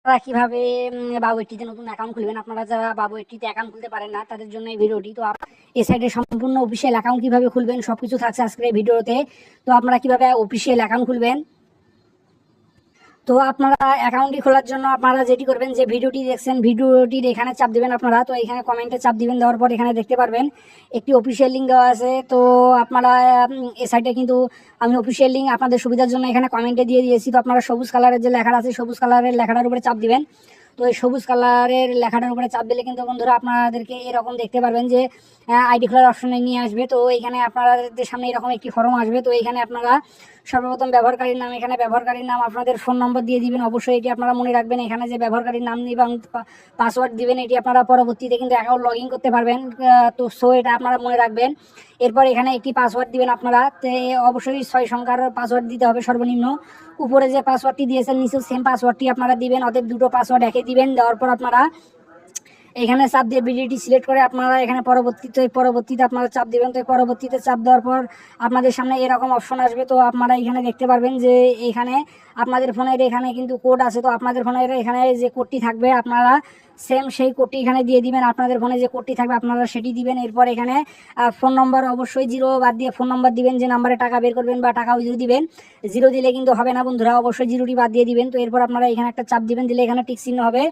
আপনারা কিভাবে বাবু এটিতে নতুন অ্যাকাউন্ট খুলবেন। আপনারা যারা বাবু এটিতে অ্যাকাউন্ট খুলতে পারেন না তাদের জন্য এই ভিডিওটি। তো এই সাইডে সম্পূর্ণ অফিসিয়াল অ্যাকাউন্ট কিভাবে খুলবেন সবকিছু থাকছে আজকের এই ভিডিওতে। তো আপনারা কিভাবে অফিসিয়াল অ্যাকাউন্ট খুলবেন। তো আপনারা অ্যাকাউন্টটি খোলার জন্য আপনারা যেটি করবেন, যে ভিডিওটি দেখছেন ভিডিওটির এখানে চাপ দিবেন আপনারা। তো এখানে কমেন্টে চাপ দিবেন, দেওয়ার পর এখানে দেখতে পারবেন একটি অফিসিয়াল লিঙ্ক দেওয়া আছে। তো আপনারা এই সাইটে কিন্তু আমি অফিসিয়াল লিঙ্ক আপনাদের সুবিধার জন্য এখানে কমেন্টে দিয়ে দিয়েছি। তো আপনারা সবুজ কালারের যে লেখাটা আছে সবুজ কালারের লেখাটার উপরে চাপ দিবেন। তো এই সবুজ কালারের লেখাটার উপরে চাপ দিলে কিন্তু বন্ধুরা আপনাদেরকে এরকম দেখতে পারবেন যে আইডি খোলার অপশনে নিয়ে আসবে। তো এখানে আপনাদের সামনে এরকম একটি ফর্ম আসবে। তো এখানে আপনারা সর্বপ্রথম ব্যবহারকারীর নাম, এখানে ব্যবহারকারীর নাম আপনাদের ফোন নম্বর দিয়ে দিবেন। অবশ্যই এটি আপনারা মনে রাখবেন, এখানে যে ব্যবহারকারীর নাম এবং পাসওয়ার্ড দিবেন এটি আপনারা পরবর্তীতে কিন্তু অ্যাকাউন্ট লগ ইন করতে পারবেন। তো এটা আপনারা মনে রাখবেন। এরপর এখানে একটি পাসওয়ার্ড দিবেন আপনারা। তো অবশ্যই 6 সংখ্যার পাসওয়ার্ড দিতে হবে সর্বনিম্ন। উপরে যে পাসওয়ার্ডটি দিয়েছেন নিচেও সেম পাসওয়ার্ডটি আপনারা দিবেন, অতএব দুটো পাসওয়ার্ড একই দিবেন। দেওয়ার পর আপনারা এখানে চাপ দিয়ে ভিডিওটি সিলেক্ট করে আপনারা এখানে পরবর্তীতে আপনারা চাপ দিবেন। তো পরবর্তীতে চাপ দেওয়ার পর আপনাদের সামনে এরকম অপশন আসবে। তো আপনারা এখানে দেখতে পারবেন যে এখানে আপনাদের ফোনের এখানে কিন্তু কোড আছে। তো আপনাদের ফোনের এখানে যে কোডটি থাকবে আপনারা সেম সেই কোডটি এখানে দিয়ে দিবেন। আপনাদের ফোনে যে কোডটি থাকবে আপনারা সেটি দিবেন। এরপর এখানে ফোন নম্বর অবশ্যই 0 বাদ দিয়ে ফোন নম্বর দিবেন, যে নাম্বারে টাকা বের করবেন বা টাকা উইথড্র দিবেন। 0 দিলে কিন্তু হবে না বন্ধুরা, অবশ্যই 0টি বাদ দিয়ে দিবেন। তো এরপর আপনারা এখানে একটা চাপ দিবেন, দিলে এখানে টিক চিহ্ন হবে।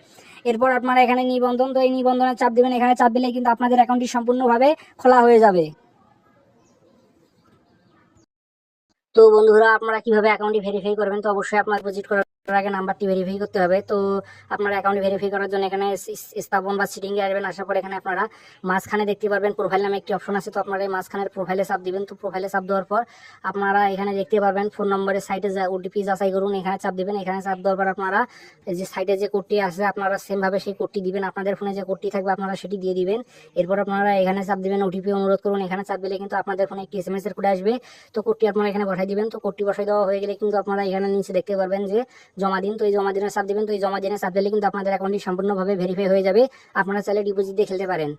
এরপর আপনারা এখানে নিবন্ধন, তো এই নিবন্ধনের চাপ দিবেন। এখানে চাপ দিলে কিন্তু আপনাদের অ্যাকাউন্টটি সম্পূর্ণভাবে খোলা হয়ে যাবে। তো বন্ধুরা আপনারা কিভাবে অ্যাকাউন্টটি ভেরিফাই করবেন, তো অবশ্যই আপনার ডিপোজিট করার আগে নাম্বারটি ভেরিফাই করতে হবে। তো আপনার অ্যাকাউন্ট ভেরিফাই করার জন্য এখানে স্থাপন বা সিটিংয়ে আসবেন। আসার পর এখানে আপনারা মাঝখানে দেখতে পারবেন প্রোফাইল নামে একটি অপশন আছে। তো আপনারা এই মাঝখানের প্রোফাইলে চাপ দিবেন। তো প্রোফাইলে চাপ দেওয়ার পর আপনারা এখানে দেখতে পারবেন ফোন নম্বরের সাইটে যা ওটিপি যাচাই করুন, এখানে চাপ দিবেন। এখানে চাপ দেওয়ার পর আপনারা যে সাইটে যে কোডটি আছে আপনারা সেমভাবে সেই কোডটি দিবেন। আপনাদের ফোনে যে কোডটি থাকবে আপনারা সেটি দিয়ে দিবেন। এরপর আপনারা এখানে চাপ দিবেন ওটিপি অনুরোধ করুন, এখানে চাপ দিলে কিন্তু আপনাদের ফোনে একটি SMS এর কোড আসবে। তো কোডটি আপনারা এখানে বসাই দিবেন। তো কোডটি বসাই দেওয়া হয়ে গেলে কিন্তু আপনারা এখানে নিচে দেখতে পারবেন যে জমা দিন। তো এই জমা দিনের চাপ দিবেন। তো এই জমা দিনের চাপ দিলে কিন্তু আপনাদের অ্যাকাউন্টটি সম্পূর্ণভাবে ভেরিফাই হয়ে যাবে। আপনারা চাইলে ডিপোজিট দিয়ে খেলতে পারেন।